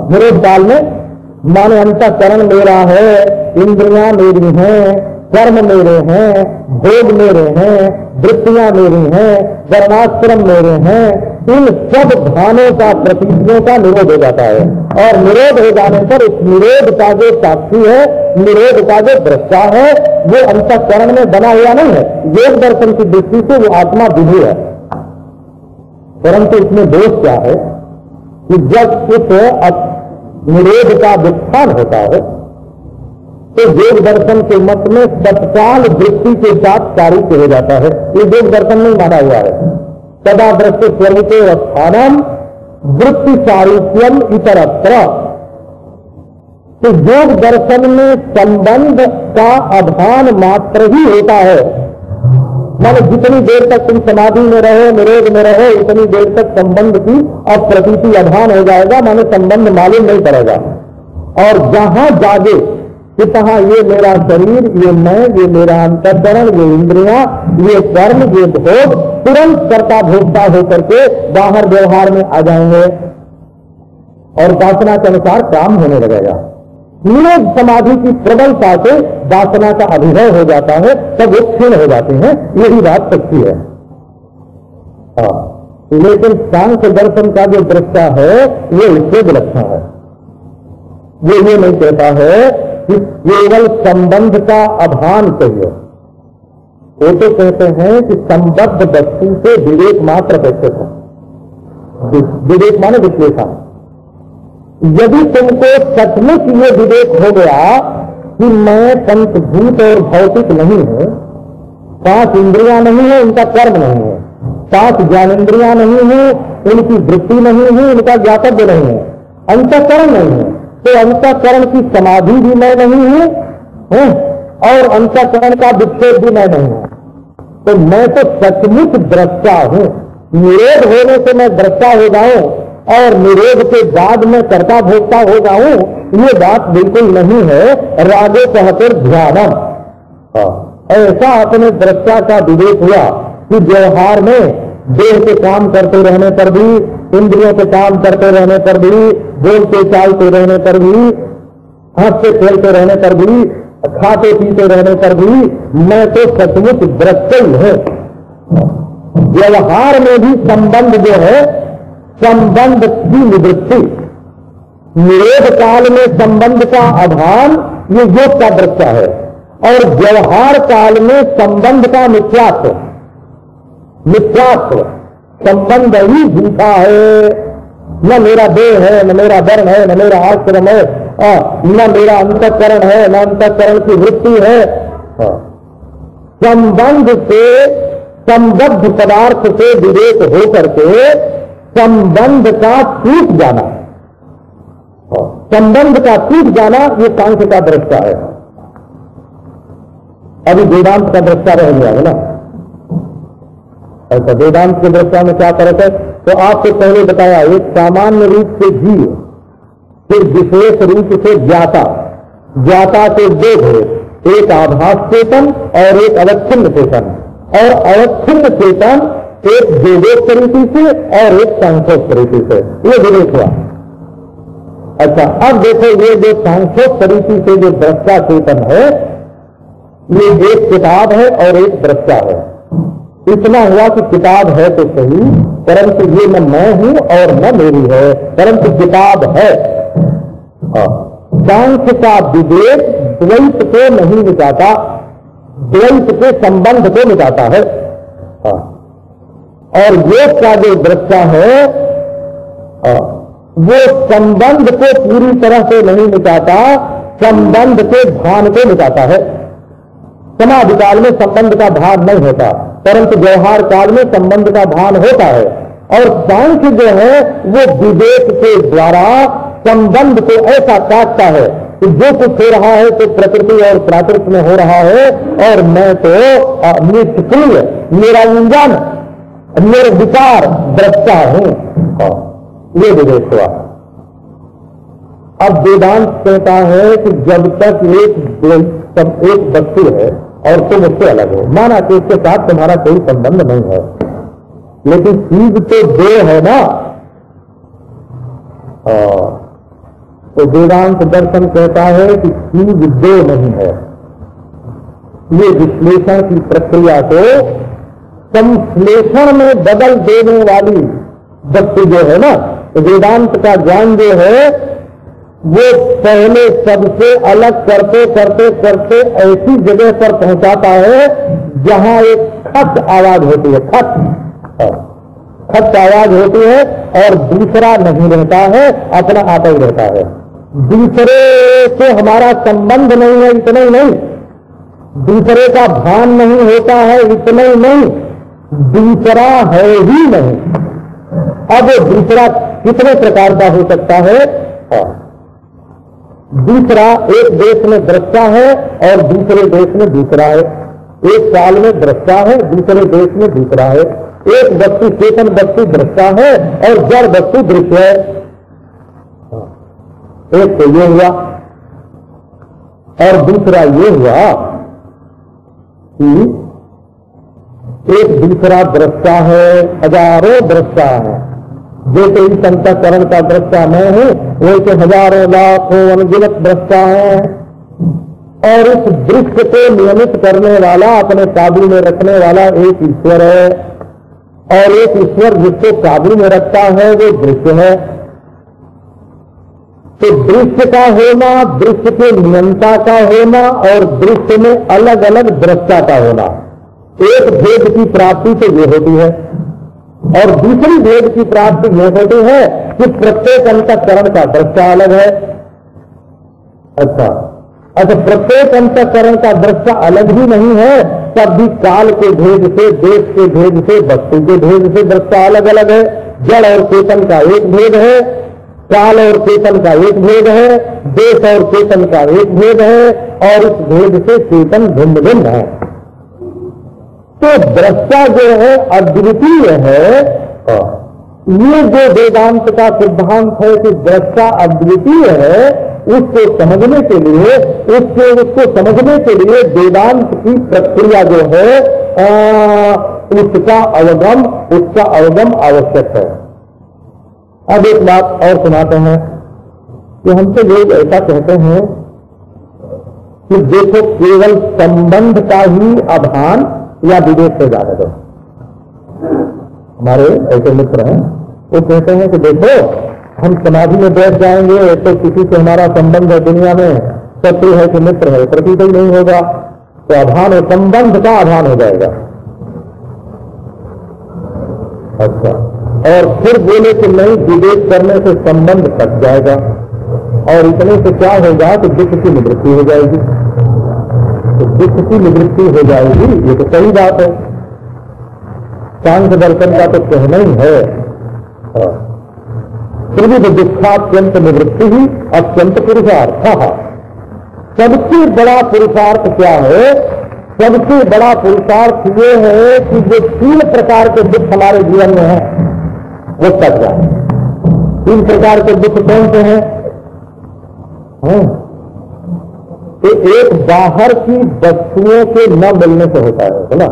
निरोध काल में माने अंतःकरण मेरा है, इंद्रियां मेरी हैं, कर्म मेरे हैं, भोग मेरे हैं, वृत्तियां मेरी हैं, वर्णाश्रम मेरे हैं, इन सब भानों का, प्रतीतियों का निरोध हो जाता है। और निरोध हो जाने पर उस निरोध का जो साक्षी है, निरोध का जो दृष्टा है, वो अंतःकरण में बना हुआ नहीं है। योग दर्शन की दृष्टि से वो आत्मा विभु है। परंतु इसमें दोष क्या है कि जब उस निरोध का वित्थान होता है तो योग दर्शन के मत में तत्काल वृत्ति के साथ कार्य हो जाता है। ये योग दर्शन में माना हुआ है। सदा दृष्टि स्वरूपे स्थानम वृत्ति सारूप्यम इतरत्र। तो योग दर्शन में संबंध का अभान मात्र ही होता है। माने जितनी देर तक तुम समाधि में रहो, निरोध में रहो, उतनी देर तक संबंध की अप्रतीति अभान हो जाएगा, माने संबंध मालूम नहीं पड़ेगा। और जहां जागे कि कहा ये मेरा शरीर, ये मैं, ये मेरा अंतःकरण, ये इंद्रियां, ये कर्म, ये भोग, तुरंत कर्ता भोक्ता होकर के बाहर व्यवहार में आ जाएंगे और वासना के अनुसार काम होने लगेगा। निरोध समाधि की प्रबलता से वासना का अभिनय हो जाता है, तब वो क्षीण हो जाते हैं। यही बात सच्ची है। लेकिन सांख्य दर्शन का जो दृष्टा है वो इससे विलक्षण है। वो ये नहीं कहता है कि केवल संबंध का अभान चाहिए। वो तो कहते हैं कि संबद्ध वस्तु से विवेक मात्र अपेक्षित है। विवेक माने विश्लेषण। यदि तुमको सचमुच ये विवेक हो गया कि मैं पंचभूत और भौतिक नहीं हूं, 5 इंद्रियां नहीं है, उनका कर्म नहीं है, 5 ज्ञानेन्द्रियां नहीं है, उनकी वृत्ति नहीं है, उनका ज्ञातव्य नहीं है, अंतःकरण नहीं है, तो अंतःकरण की समाधि भी मैं नहीं हूं और अंतःकरण का विक्षेप भी मैं नहीं हूं। तो मैं तो सचमुच दृष्टा हूं। निरोध होने से मैं दृष्टा हो जाऊं और निरोध के बाद में कर्ता भोक्ता हो जाऊं, ये बात बिल्कुल नहीं है। रागो कहते ध्यानम। ऐसा अपने दृष्टा का विवेक हुआ कि व्यवहार में देह के काम करते रहने पर भी, इंद्रियों के काम करते रहने पर भी, बोलते चालते रहने पर भी, हंसते खेलते रहने पर भी, खाते पीते रहने पर भी मैं तो सचमुच दृष्टा ही हूं। व्यवहार में भी संबंध जो है, संबंध की निवृत्ति, निरोध काल में संबंध का अभान, ये योग का दृष्टा है। और व्यवहार काल में संबंध का मिथ्यात्व, मिथ्यात्व संबंध ही झूठा है। न मेरा देह है, न मेरा वर्ण है, न मेरा आश्रम है, न मेरा अंतःकरण है, न अंतःकरण की वृत्ति है। संबंध से, संबद्ध पदार्थ से विवेक होकर के संबंध का टूट जाना, संबंध का टूट जाना, ये सांख्य का दृष्टा है। अभी वेदांत का दृष्टा रह गया है ना। ऐसा वेदांत की दृष्टि में क्या फर्क है? तो आपको पहले बताया, एक सामान्य रूप से जीव, फिर विशेष रूप से ज्ञाता, ज्ञाता के दो भेद, एक आभास चेतन और एक अवच्छिन्न चेतन, और अवच्छिन्न चेतन एक वेदोक्त रीति से और एक सांख्योक्त रीति से, ये विवेक हुआ। अच्छा, अब देखो, ये जो सांख्योक्त रीति से जो दृष्टा चेतन है, ये एक किताब है और एक दृष्टा है। इतना हुआ कि किताब है तो सही, परंतु ये न मैं हूं और न मेरी है, परंतु किताब है। सांख्य का विवेक द्वैत को नहीं मिटाता, द्वैत के संबंध को मिटाता है। और योग का जो दृष्टा है वो संबंध को पूरी तरह से नहीं मिटाता, संबंध के भान को मिटाता है। समाधि काल में संबंध का भान नहीं होता, परंतु व्यवहार काल में संबंध का भान होता है। और सांख्य जो है वो विवेक के द्वारा संबंध को ऐसा काटता है कि जो कुछ हो रहा है तो प्रकृति और प्राकृत में हो रहा है, और मैं तो निष्क्रिय, मेरा इंजन, निर्विकार दृष्टा हूं। ये विवेक हुआ। अब वेदांत कहता है कि जब तक एक वस्तु है और तुम उससे अलग हो, माना कि उसके साथ तुम्हारा कोई संबंध नहीं है, लेकिन चीज तो दो है ना। तो वेदांत दर्शन कहता है कि चीज दो नहीं है। ये विश्लेषण की प्रक्रिया को संश्लेषण में बदल देने वाली वस्तु जो है ना, तो वेदांत का ज्ञान जो है वो पहले सबसे अलग करते करते करते ऐसी जगह पर पहुंचाता है जहां एक खट आवाज होती है, खट आवाज होती है, और दूसरा नहीं रहता है, अपना आता ही रहता है। दूसरे से हमारा संबंध नहीं है, इतना ही नहीं, दूसरे का भान नहीं होता है, इतना ही नहीं, दूसरा है ही नहीं। अब दूसरा कितने प्रकार का हो सकता है? दूसरा एक देश में दृष्टा है और दूसरे देश में दूसरा है, एक काल में दृष्टा है, दूसरे देश में दूसरा है, एक वस्तु चेतन वस्तु दृष्टा है और जड़ वस्तु दृश्य है। एक तो ये हुआ, और दूसरा ये हुआ कि एक दूसरा दृष्टा है, हजारों दृष्टा है। जैसे इस अंतःकरण का दृष्टा मैं हूं, वैसे हजारों लाखों अनगिनत दृष्टा है। और इस दृश्य को नियमित करने वाला, अपने काबू में रखने वाला एक ईश्वर है, और एक ईश्वर जिसको काबू में रखता है वो दृश्य है। तो दृश्य का होना, दृश्य के नियंता का होना, और दृश्य में अलग अलग दृष्टा का होना, एक भेद की प्राप्ति तो ये होती है। और दूसरी भेद की प्राप्ति यह होती है कि प्रत्येक अंतःकरण का दृष्टा अलग है। अच्छा, प्रत्येक अंतःकरण का दृष्टा अलग ही नहीं है, तब भी काल के भेद से, देश के भेद से, वस्तु के भेद से दृष्टा अलग अलग है। जड़ और चेतन का एक भेद है, काल और चेतन का एक भेद है, देश और चेतन का एक भेद है, और इस भेद से चेतन भिन्न भिन्न है। तो दृष्टा जो है अद्वितीय है। ये जो वेदांत का सिद्धांत है कि दृष्टा अद्वितीय है, उसको समझने के लिए, उसको समझने के लिए वेदांत की प्रक्रिया जो है उसका अवगम आवश्यक है। अब एक बात और सुनाते हैं कि हमसे लोग ऐसा कहते हैं कि देखो केवल संबंध का ही आभान या विवेक से ज्यादा दो। हमारे ऐसे मित्र हैं, वो कहते हैं कि देखो हम समाधि में बैठ जाएंगे तो किसी से हमारा संबंध है, दुनिया में शत्रु है कि मित्र है प्रतीत ही नहीं होगा, तो आभान और संबंध का आभान हो जाएगा। अच्छा, और फिर बोले कि नहीं, विवेक करने से संबंध कट जाएगा, और इतने से क्या होगा कि दुख की निवृत्ति हो जाएगी। तो दुख की निवृत्ति हो जाएगी, ये तो सही बात है, सांख्य दर्शन का तो कहना ही है। त्रिविध दुखात्यंत निवृत्ति ही अत्यंत पुरुषार्थ। सबसे बड़ा पुरुषार्थ क्या है सबसे बड़ा पुरुषार्थ ये है कि जो 3 प्रकार के दुख हमारे जीवन में है वो कट जाए। 3 प्रकार के दुख कौन से हैं? तो एक बाहर की वस्तुओं के न मिलने से होता है ना,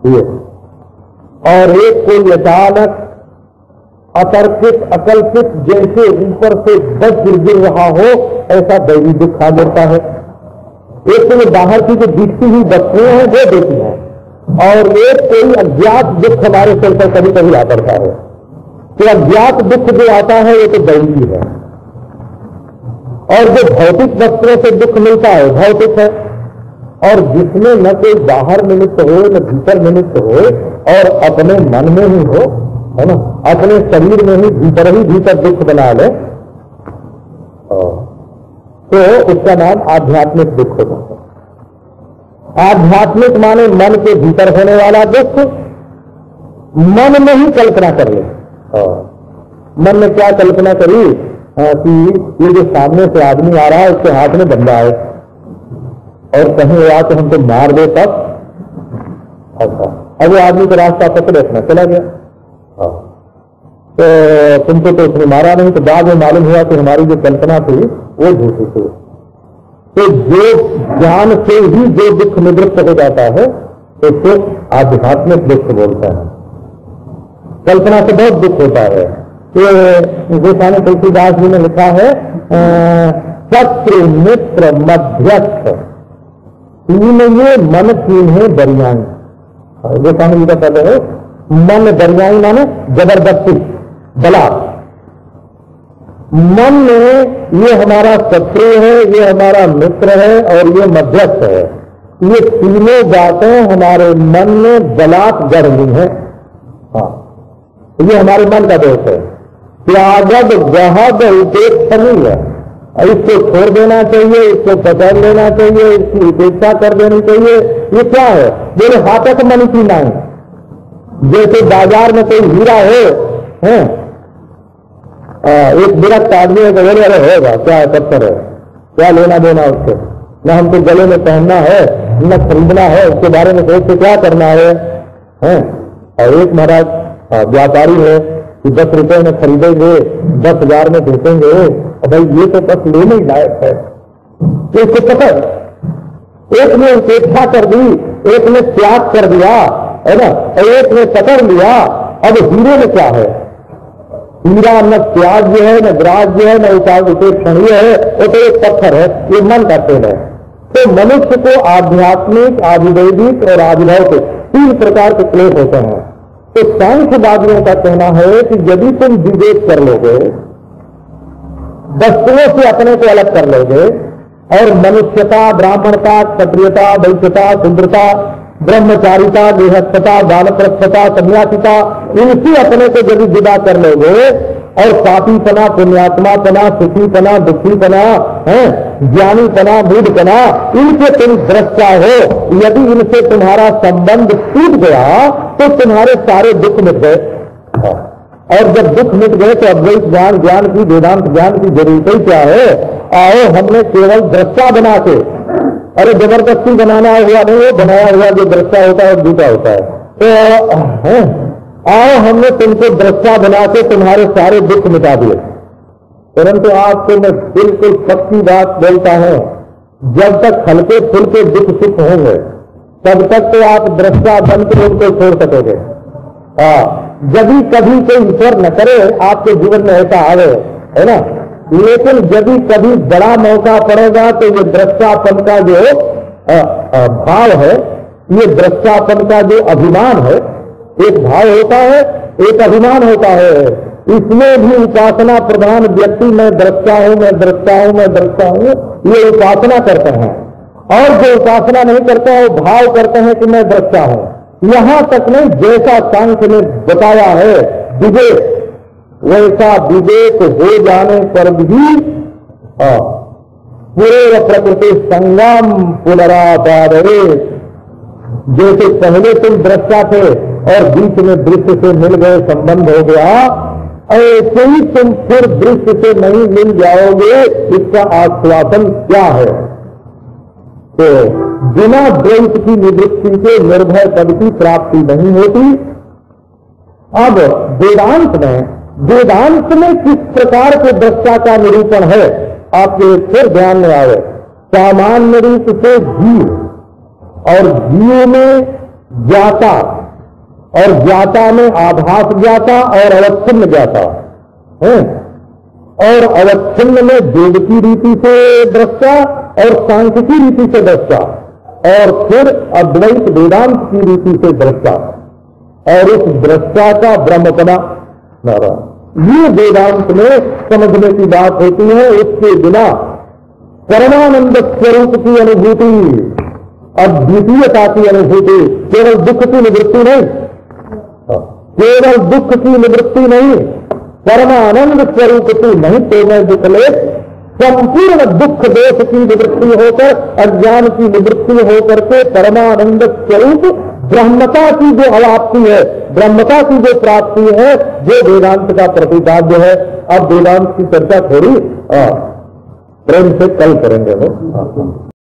ये, और एक कोई अचानक अतर्कित अकल्पित जैसे ऊपर से वज्र गिर रहा हो ऐसा दैवी दुख आ गिरता है। एक तो बाहर की जो दिखती हुई वस्तुएं हैं वो देती हैं, और एक कोई अज्ञात दुख हमारे सिर पर कभी कभी आ पड़ता है। तो अज्ञात दुख जो आता है ये तो दैवी है, और जो भौतिक वस्त्रों से दुख मिलता है भौतिक है, और जिसमें न कोई बाहर निमित्त हो न भीतर निमित्त हो और अपने मन में ही हो, है ना, अपने शरीर में ही भीतर दुख बना ले, तो उसका नाम आध्यात्मिक दुख होता है। आध्यात्मिक माने मन के भीतर होने वाला दुख, मन में ही कल्पना कर ले। मन में क्या कल्पना करी कि ये जो सामने से आदमी आ रहा है उसके हाथ में डंडा है और कहीं वो आके हमको मार दे तब, अच्छा अब वो आदमी का रास्ता पकड़े अपना चला गया। तो तुमको तो उसने मारा नहीं, तो बाद में मालूम हुआ कि हमारी जो कल्पना थी वो झूठी थी। तो जो ज्ञान से ही जो दुख निवृत्त हो जाता है उसको आध्यात्मिक दुख बोलते हैं। कल्पना से बहुत दुख होता है। ये गोस्वामी तुलसीदास जी ने लिखा है शत्रु मित्र मध्यस्थ 3 ये मन 3 है दरियाई। गोस्वामी जी का कहते है मन दरियाई माने जबरदस्ती बला। मन में ये हमारा शत्रु है, ये हमारा मित्र है और ये मध्यस्थ है। ये तीनों बातें हमारे मन में बलात् गढ़ ली है। हाँ, ये हमारे मन का दोष है। त्यागद गहद उपेक्षणीय है, इसको छोड़ देना चाहिए, इसको पकड़ लेना चाहिए, इसकी उपेक्षा कर देनी चाहिए। ये क्या है? बोले हाथक मन की नाई। जैसे बाजार में कोई हीरा है, एक विरक्त आदमी है तो बोले अरे होगा क्या है, पत्थर है, क्या लेना देना उससे, न हमको गले में पहनना है न खरीदना है, उसके बारे में सोच के क्या करना है। और एक महाराज व्यापारी है कि 10 रुपए में खरीदेंगे 10,000 में बेचेंगे, और भाई ये तो बस लेने ही लायक है। तो इसको पकड़, एक ने उपेक्षा कर दी, एक ने त्याग कर दिया, है ना, और एक ने पकड़ लिया। अब हीरे में क्या है? हीरा न त्याज्य है, न ग्राह्य है, न उपेक्षणीय है, वो तो एक पत्थर है। ये मन का खेल है। तो मनुष्य को आध्यात्मिक, आधिदैविक और आधिभौतिक 3 प्रकार के क्लेश होते हैं। तो सांख्यवादियों का कहना है कि यदि तुम विवेक कर लोगे, वस्तुओं से अपने को अलग कर लोगे और मनुष्यता, ब्राह्मणता, क्षत्रियता, वैश्यता, शूद्रता, ब्रह्मचारिता, गृहस्थता, दानप्रस्थता, सन्यासिता, इनसे अपने को यदि विदा कर लोगे और पापीपना, पुण्यात्मापना, सुखीपना, दुखीपना, ज्ञानीपना, मूढ़पना, इनसे तुम द्रष्टा हो, यदि इनसे तुम्हारा संबंध टूट गया तो तुम्हारे सारे दुख मिट गए। और जब दुख मिट गए तो अद्वैत ज्ञान, ज्ञान की, वेदांत ज्ञान की जरूरत ही क्या है? आओ हमने केवल द्रष्टा बना के, अरे जबरदस्ती बनाना हुआ नहीं, वो बनाया हुआ जो दृष्टा होता है झूठा होता है। तो आओ हमने तुमको दृष्टा बना के तुम्हारे सारे दुख मिटा दिए। परंतु आपको मैं बिल्कुल पक्की बात बोलता हूं, जब तक हल्के फुल्के दुख सुख होंगे तब तक तो आप दृष्टा बन के उनको छोड़ सकोगे। जब कभी कोई ईश्वर न करे आपके जीवन में ऐसा आवे, है ना, लेकिन जब कभी बड़ा मौका पड़ेगा तो ये दृष्टापन का जो भाव है, ये दृष्टापन का जो अभिमान है, एक भाव होता है, एक अभिमान होता है, इसमें भी उपासना प्रधान व्यक्ति मैं दृष्टा हूं, मैं दृष्टा हूं, मैं दृष्टा हूं, ये उपासना करते हैं। और जो उपासना नहीं करते हैं वो भाव करते हैं कि मैं दृष्टा हूं। यहां तक नहीं, जैसा सांख्य ने बताया है विवेक, वैसा विवेक हो जाने पर भी पूरे प्रकृति संगम पुनरापादे। जैसे पहले तुम दृष्टा थे और बीच में दृश्य से मिल गए, संबंध हो गया, ऐसे ही तुम फिर दृश्य से नहीं मिल जाओगे। इसका आश्वासन क्या है? तो बिना द्वैत की निवृत्ति के निर्भय पद की प्राप्ति नहीं होती। अब वेदांत में किस प्रकार के दृष्टा का निरूपण है आपके फिर ध्यान में आवे। सामान्य रूप से जीव और जीव में ज्ञाता और ज्ञाता में आभास ज्ञाता और अवच्छिन्न ज्ञाता है। और अवच्छिन्न में वेद की रीति से दृष्टा और सांख्य की रीति से दृष्टा और फिर अद्वैत वेदांत की रीति से दृष्टा और उस दृष्टा का ब्रह्मपना ये वेदांत में समझने की बात होती है। उसके बिना परमानंद स्वरूप की अनुभूति, अद्वितीयता की अनुभूति, केवल दुख की निवृत्ति नहीं, केवल दुख की निवृत्ति नहीं, परमानंद स्वरूप की नहीं तो मैं दुख ले संपूर्ण दुख दोष की निवृत्ति होकर, अज्ञान की निवृत्ति होकर के परमानंद स्वरूप ब्रह्मता की जो अवाप्ति है, ब्रह्मता की जो प्राप्ति है, जो वेदांत का प्रतिपाद्य है। अब वेदांत की चर्चा थोड़ी प्रेम से कल करेंगे वो।